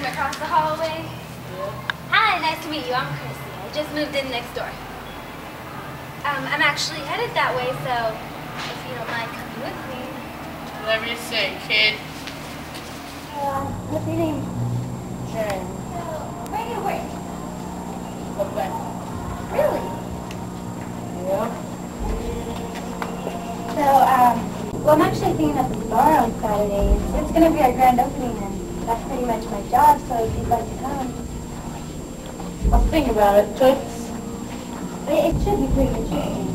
from across the hallway. Hi, nice to meet you. I'm Chrissy. I just moved in next door. I'm actually headed that way, so if you don't mind coming with me. Whatever you say, kid. What's your name? Jen. Where do you work? Come back. Really? Yeah. So, well, I'm actually thinking of the bar on Saturday. It's going to be our grand opening, and that's pretty much my job, so if you'd like to come. I'll think about it. Toots. It should be pretty interesting.